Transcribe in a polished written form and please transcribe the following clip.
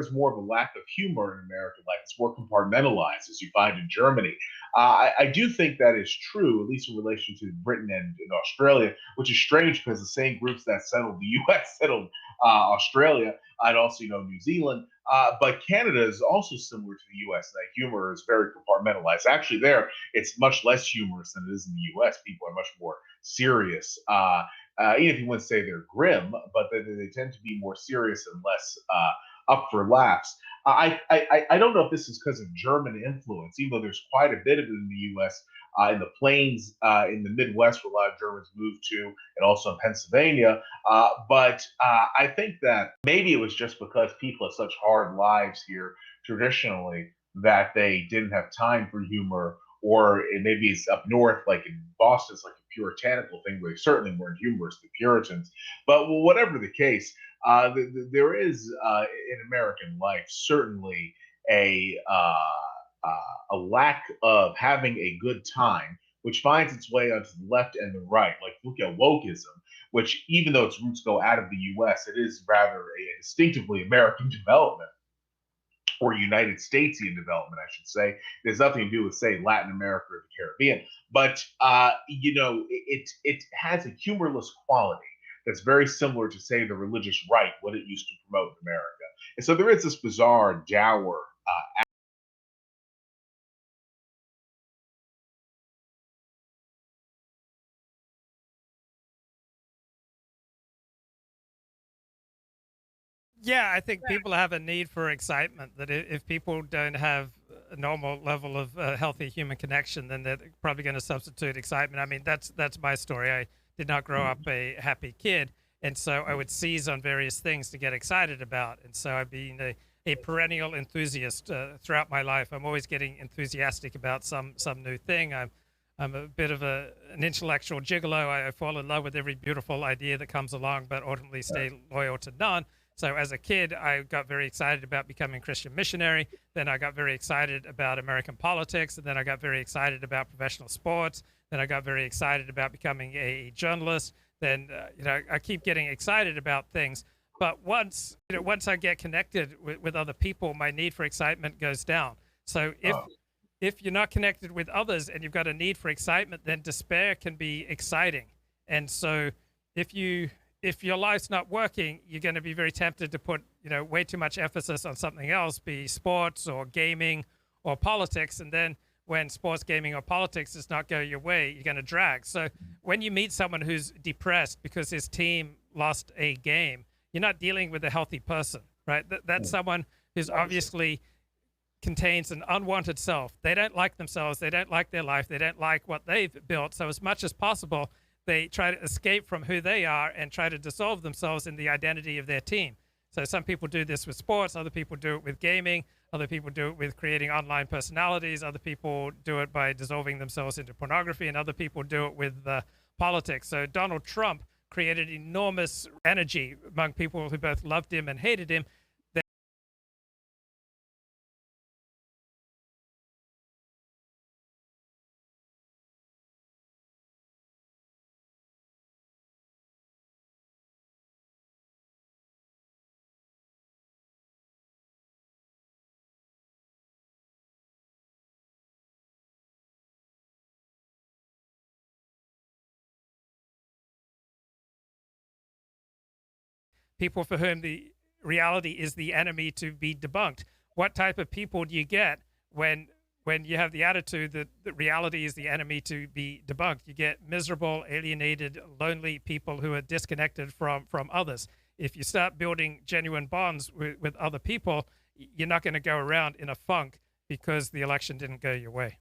is more of a lack of humor in American life. It's more compartmentalized, as you find in Germany. I do think that is true, at least in relation to Britain and Australia, which is strange because the same groups that settled the U.S. settled Australia. I'd also, New Zealand. But Canada is also similar to the U.S. That humor is very compartmentalized. Actually, there it's much less humorous than it is in the U.S. People are much more serious. Even if you wouldn't say they're grim, but they tend to be more serious and less up for laughs. I don't know if this is because of German influence, even though there's quite a bit of it in the U.S. In the plains, in the Midwest, where a lot of Germans moved to, and also in Pennsylvania. But I think that maybe it was just because people have such hard lives here traditionally that they didn't have time for humor, or maybe it's up north, like in Boston, it's like a puritanical thing where they certainly weren't humorous, the Puritans. But whatever the case, there is in American life certainly a uh, a lack of having a good time, which finds its way onto the left and the right. Like look at wokeism, which even though its roots go out of the U.S., it is rather a distinctively American development or United Statesian development, I should say. There's nothing to do with, say, Latin America or the Caribbean, but it has a humorless quality that's very similar to, say, the religious right, what it used to promote in America. And so there is this bizarre, dour Yeah, I think people have a need for excitement. That if people don't have a normal level of healthy human connection, then they're probably going to substitute excitement. I mean, that's my story. I did not grow up a happy kid, and so I would seize on various things to get excited about. And so I've been a perennial enthusiast throughout my life. I'm always getting enthusiastic about some new thing. I'm a bit of an intellectual gigolo. I fall in love with every beautiful idea that comes along, but ultimately stay loyal to none. So as a kid, I got very excited about becoming a Christian missionary. Then I got very excited about American politics. And then I got very excited about professional sports. Then I got very excited about becoming a journalist. Then, I keep getting excited about things. But once I get connected with other people, my need for excitement goes down. So if you're not connected with others and you've got a need for excitement, then despair can be exciting. And so if your life's not working, you're going to be very tempted to put, way too much emphasis on something else, be sports or gaming or politics. And then when sports, gaming, or politics does not go your way, you're going to drag. So when you meet someone who's depressed because his team lost a game, you're not dealing with a healthy person, right? That's someone who's obviously contains an unwanted self. They don't like themselves. They don't like their life. They don't like what they've built. So as much as possible, they try to escape from who they are and try to dissolve themselves in the identity of their team. So some people do this with sports, other people do it with gaming, other people do it with creating online personalities, other people do it by dissolving themselves into pornography, and other people do it with politics. So Donald Trump created enormous energy among people who both loved him and hated him. People for whom the reality is the enemy to be debunked. What type of people do you get when you have the attitude that reality is the enemy to be debunked? You get miserable, alienated, lonely people who are disconnected from others. If you start building genuine bonds with other people, you're not going to go around in a funk because the election didn't go your way.